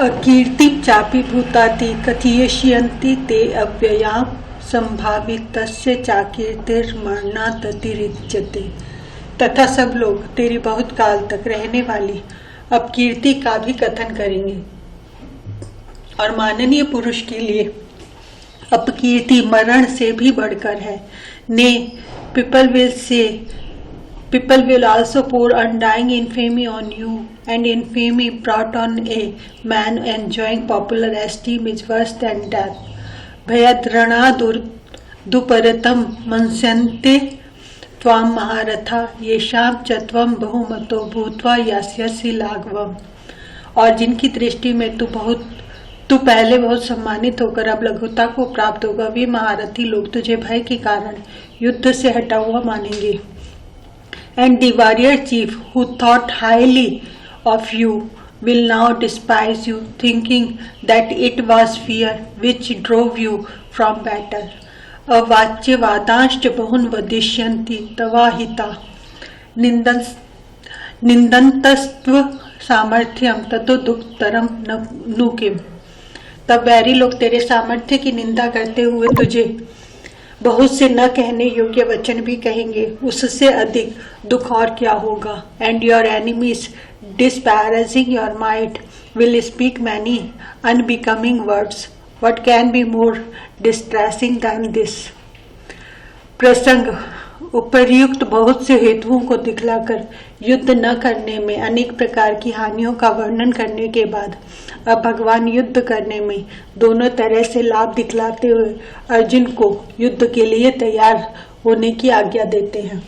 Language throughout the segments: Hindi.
अकीर्तिं चापि भूताति कथयिष्यन्ति ते अव्ययां संभावितस्य चाकीर्तिर्मरणादतिरिच्यते। तथा सब लोग तेरी बहुत काल तक रहने वाली अपकीर्ति का भी कथन करेंगे और माननीय पुरुष के लिए अपकीर्ति मरण से भी बढ़कर है। ने people will also pour undying infamy on you, and infamy brought on a man enjoying popular esteem is worse than death. भयद्रणादुपरतं मंस्यन्ते त्वां महारथा येषां च त्वं बहुमतो भूत्वा यास्यसि लाघवम्। और जिनकी दृष्टि में तू पहले बहुत सम्मानित होकर अब लघुता को प्राप्त होगा, वे महारथी लोग तुझे भय के कारण युद्ध से हटा हुआ मानेंगे। And the warrior chief who thought highly of you will now despise you, thinking that it was fear which drove you from battle. अवाच्य वादांश्च बहुन वदिष्यन्ति तवाहिता निंदन्तस्त्व सामर्थ्यम ततो दुःखतरम नु किम। तब वैरी लोग तेरे सामर्थ्य की निंदा करते हुए तुझे बहुत से न कहने योग्य वचन भी कहेंगे, उससे अधिक दुख और क्या होगा। And your enemies disparaging your might will speak many unbecoming words. What can be more distressing than this. प्रसंग उपर्युक्त बहुत से हेतुओं को दिखलाकर युद्ध न करने में अनेक प्रकार की हानियों का वर्णन करने के बाद अब भगवान युद्ध करने में दोनों तरह से लाभ दिखलाते हुए अर्जुन को युद्ध के लिए तैयार होने की आज्ञा देते हैं।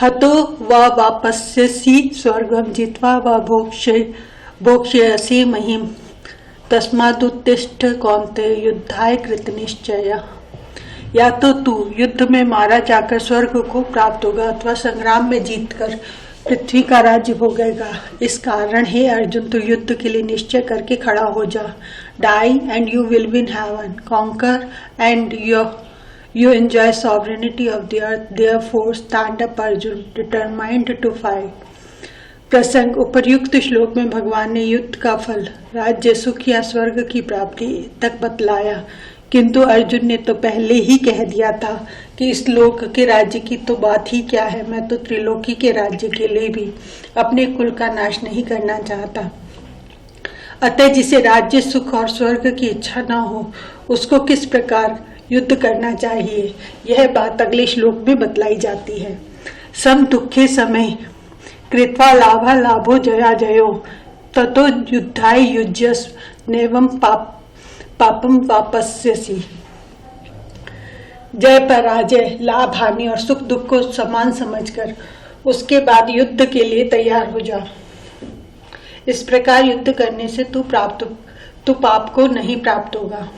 हतो व वापस्यसि स्वर्गम जित्वा व भोक्ष्यसि महिम तस्मादुत्तिष्ठ कौन्तेय युद्धाय कृतनिश्चय। या तो तू युद्ध में मारा जाकर स्वर्ग को प्राप्त होगा अथवा संग्राम में जीतकर पृथ्वी का राज्य भोगेगा। इस कारण हे अर्जुन, तू युद्ध के लिए निश्चय करके खड़ा हो जा। Die and you will win heaven, conquer and you enjoy sovereignty of the earth, therefore stand up Arjun determined to fight. प्रसंग उपर्युक्त श्लोक में भगवान ने युद्ध का फल राज्य सुख या स्वर्ग की प्राप्ति तक बतलाया, किंतु अर्जुन ने तो पहले ही कह दिया था कि इस लोक के राज्य की तो बात ही क्या है, मैं तो त्रिलोकी के राज्य के लिए भी अपने कुल का नाश नहीं करना चाहता। अतः जिसे राज्य सुख और स्वर्ग की इच्छा न हो उसको किस प्रकार युद्ध करना चाहिए, यह बात अगले श्लोक में बतलाई जाती है। सम दुखे समय कृत्वा लाभा लाभो जया जयो ततो युद्धाय युज्यस्व नेवं पापम वापस्यसि। जय पराजय, लाभ हानि और सुख दुख को समान समझकर उसके बाद युद्ध के लिए तैयार हो जा। इस प्रकार युद्ध करने से तू पाप को नहीं प्राप्त होगा।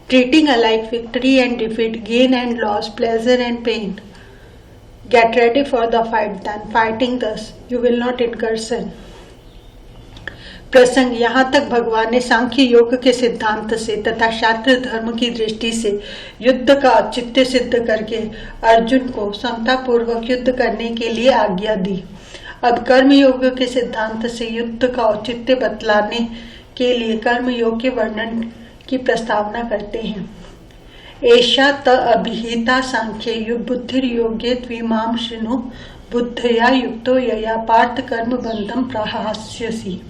Treating alike victory and defeat, gain and loss, pleasure and pain, get ready for the fight, then fighting thus you will not incur sin. प्रसंग यहाँ तक भगवान ने सांख्य योग के सिद्धांत से तथा शास्त्र धर्म की दृष्टि से युद्ध का औचित्य सिद्ध करके अर्जुन को समता पूर्वक युद्ध करने के लिए आज्ञा दी। अब कर्म योग के सिद्धांत से युद्ध का औचित्य बतलाने के लिए कर्म योग के वर्णन की प्रस्तावना करते हैं। एषा त अभिहिता सांख्ये बुद्धिर योगे त्विमां शृणु बुद्धया युक्तो यया पार्थ कर्म बंधम प्रहास्यसि।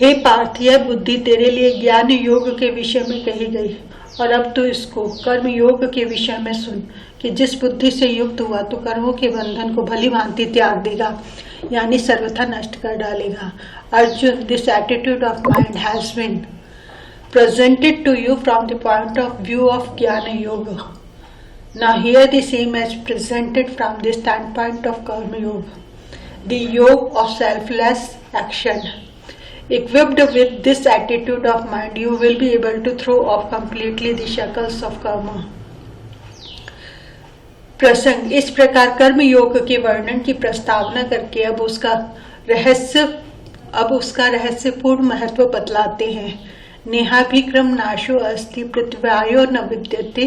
हे पार्थ, यह बुद्धि तेरे लिए ज्ञान योग के विषय में कही गई और अब तू इसको कर्म योग के विषय में सुन कि जिस बुद्धि से युक्त हुआ तो कर्मों के बंधन को भली भांति त्याग देगा, यानी सर्वथा नष्ट कर डालेगा। Arjun, this attitude of mind has been presented to you from the point of view of Jnana Yoga. Now hear the same as presented from the standpoint of Karma Yoga, the yoga of selfless action. Equipped with this attitude of mind, you will be able to throw off completely the shackles of karma. प्रसंग इस प्रकार कर्म योग के वर्णन की प्रस्तावना करके अब उसका रहस्यपूर्ण महत्व बतलाते हैं। नेहाभिक्रम नाशो अस्ति पृथ्व्यायो न विद्यते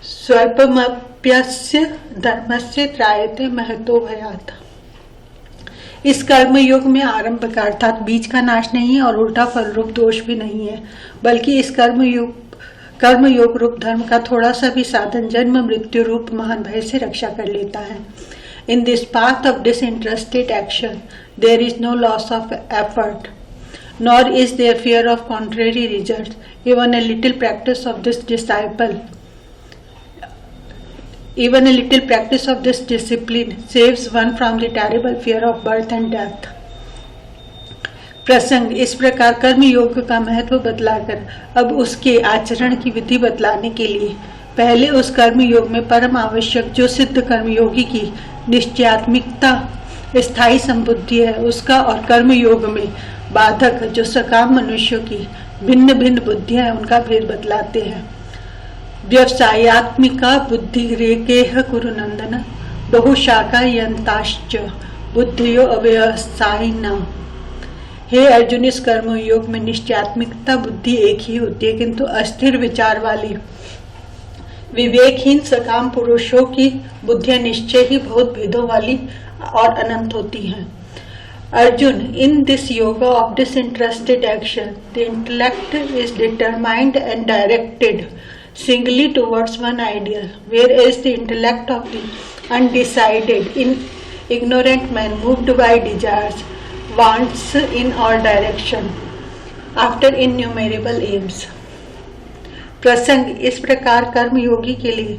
स्वल्पमप्यस्य धर्मस्य त्रायते महतो भयात्। इस कर्म योग में आरंभ का अर्थात बीज का नाश नहीं है और उल्टा फल रूप दोष भी नहीं है, बल्कि इस कर्म योग रूप धर्म का थोड़ा सा भी साधन जन्म मृत्यु रूप महान भय से रक्षा कर लेता है। In this path of disinterested action there is no loss of effort, nor is there fear of contrary results. Even a little practice of this discipline saves one from the terrible fear of birth and death. प्रसंग, इस प्रकार कर्म योग का महत्व बतलाकर अब उसके आचरण की विधि बतलाने के लिए पहले उस कर्म योग में परम आवश्यक जो सिद्ध कर्म योगी की निश्चयात्मिकता स्थायी संबुद्धि है उसका, और कर्म योग में बाधक जो सकाम मनुष्यों की भिन्न भिन्न बुद्धियां हैं उनका भेद बतलाते हैं। व्यवसायत्मिका बुद्धि रेकेह कुरुनंदन बहुशाखा यंताश्च बुद्धियो अव्यवसायिनाम। हे अर्जुन, इस कर्म योग में निश्चयात्मिकता बुद्धि एक ही होती है, किंतु अस्थिर विचार वाली विवेकहीन सकाम पुरुषों की बुद्धियां निश्चय ही बहुत भेदों वाली और अनंत होती हैं। Arjun, in this yoga of disinterested action, the intellect is determined and directed singly towards one ideal, whereas the intellect of the undecided, ignorant man moved by desires, wants in all direction after innumerable aims. प्रसंग, इस प्रकार कर्म योगी के लिए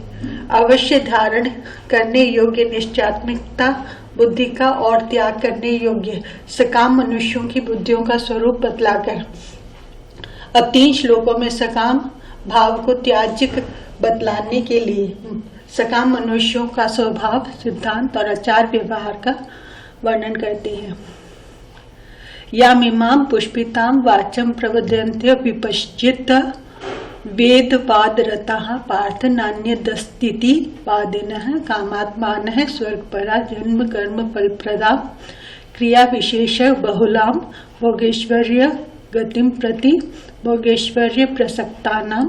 अवश्य धारण करने योग्य निश्चयात्मिकता बुद्धि का और त्याग करने योग्य सकाम मनुष्यों की बुद्धियों का स्वरूप बतलाकर अब 3 श्लोकों में सकाम भाव को त्याज्य बतलाने के लिए सकाम मनुष्यों का स्वभाव, सिद्धांत और आचार व्यवहार का वर्णन करते हैं। यामिमाम पुष्पिताम वाचम प्रवदन्त्य विपश्चित वेदवादरताः पार्थ नान्यदस्तीति वादिनः कामात्मानः स्वर्गपरा जन्म कर्म फलप्रदा क्रिया विशेष बहुलाम भोगेश्वर्य गतिम प्रति भोगेश्वर्य प्रसक्तानां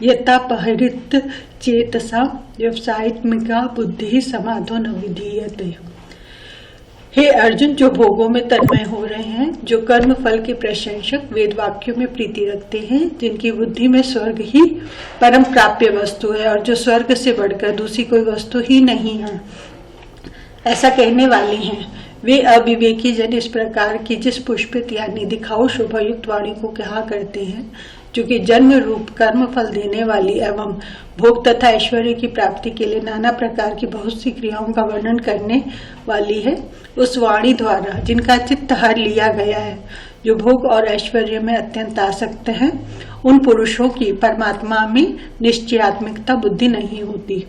यतापहरित चेतसा व्यवसायत्मिका बुद्धि समाधो न विधीयते। हे अर्जुन, जो भोगों में तन्मय हो रहे हैं, जो कर्म फल के प्रशंसक, वेद वाक्यों में प्रीति रखते हैं, जिनकी बुद्धि में स्वर्ग ही परम प्राप्य वस्तु है और जो स्वर्ग से बढ़कर दूसरी कोई वस्तु ही नहीं है, ऐसा कहने वाले हैं, वे अविवेकी जन इस प्रकार की जिस पुष्पित यानी दिखाओ शोभायुक्त वाणी को कहा करते हैं, जो कि जन्म रूप कर्म फल देने वाली एवं भोग तथा ऐश्वर्य की प्राप्ति के लिए नाना प्रकार की बहुत सी क्रियाओं का वर्णन करने वाली है, उस वाणी द्वारा जिनका चित्त हर लिया गया है, जो भोग और ऐश्वर्य में अत्यंत आसक्त हैं, उन पुरुषों की परमात्मा में निश्चयात्मिकता बुद्धि नहीं होती।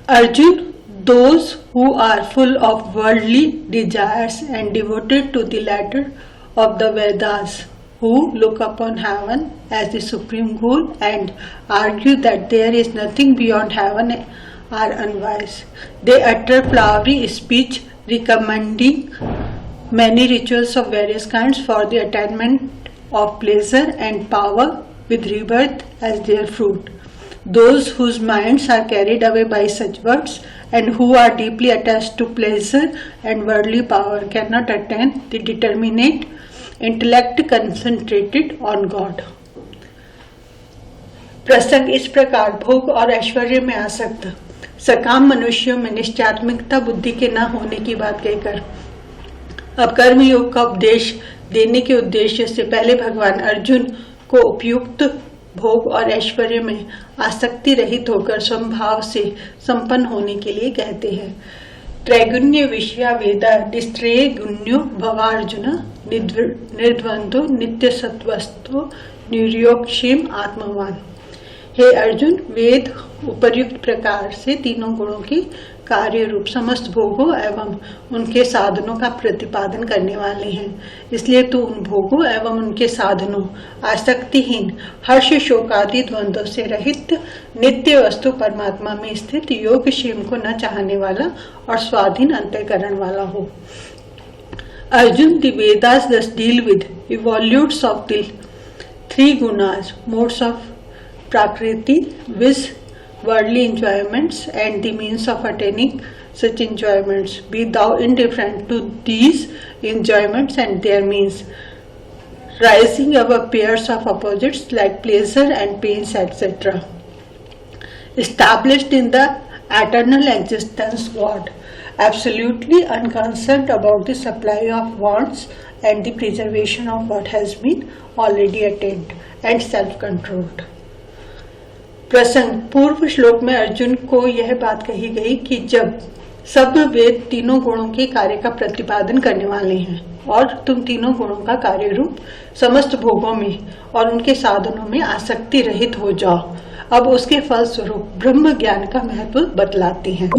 Arjun, those who are full of worldly desires and devoted to the latter of the Vedas, who look upon heaven as the supreme goal and argue that there is nothing beyond heaven, are unwise. They utter flowery speech recommending many rituals of various kinds for the attainment of pleasure and power with rebirth as their fruit. Those whose minds are carried away by such words and who are deeply attached to pleasure and worldly power cannot attain the determinate intellect concentrated on God. प्रसंग, इस प्रकार भोग और ऐश्वर्य में आसक्त सकाम मनुष्यों में निश्चयात्मिकता बुद्धि के न होने की बात कहकर अब कर्म योग का उपदेश देने के उद्देश्य से पहले भगवान अर्जुन को उपयुक्त भोग और ऐश्वर्य में आसक्ति रहित होकर स्वभाव से संपन्न होने के लिए कहते हैं। त्रैगुण्य विषया वेदा निस्त्रेय गुण्यो भवार्जुन निर्द्वंद्व नित्य सत्वस्तो निर्योक्षेम आत्मवान। हे अर्जुन, वेद उपर्युक्त प्रकार से तीनों गुणों के कार्य रूप समस्त भोगों एवं उनके साधनों का प्रतिपादन करने वाले हैं, इसलिए तू उन भोगों एवं उनके साधनों आसक्तिहीन हर्ष शोकादि द्वंद्व से रहित नित्य वस्तु परमात्मा में स्थित योग क्षेम को न चाहने वाला और स्वाधीन अंतःकरण वाला हो। Arjun, the Vedas thus deal with evolutes of the 3 gunas, modes of prakriti, viz, worldly enjoyments and the means of attaining such enjoyments. Be thou indifferent to these enjoyments and their means, rising above pairs of opposites like pleasure and pains, etc. Established in the eternal existence God, absolutely unconcerned about the supply of wants and the preservation of what has been already attained, and self-controlled. प्रसंग, पूर्व श्लोक में अर्जुन को यह बात कही गई कि जब सब वेद तीनों गुणों के कार्य का प्रतिपादन करने वाले हैं और तुम तीनों गुणों का कार्य रूप समस्त भोगों में और उनके साधनों में आसक्ति रहित हो जाओ, अब उसके फल स्वरूप ब्रह्म ज्ञान का महत्व बतलाते हैं।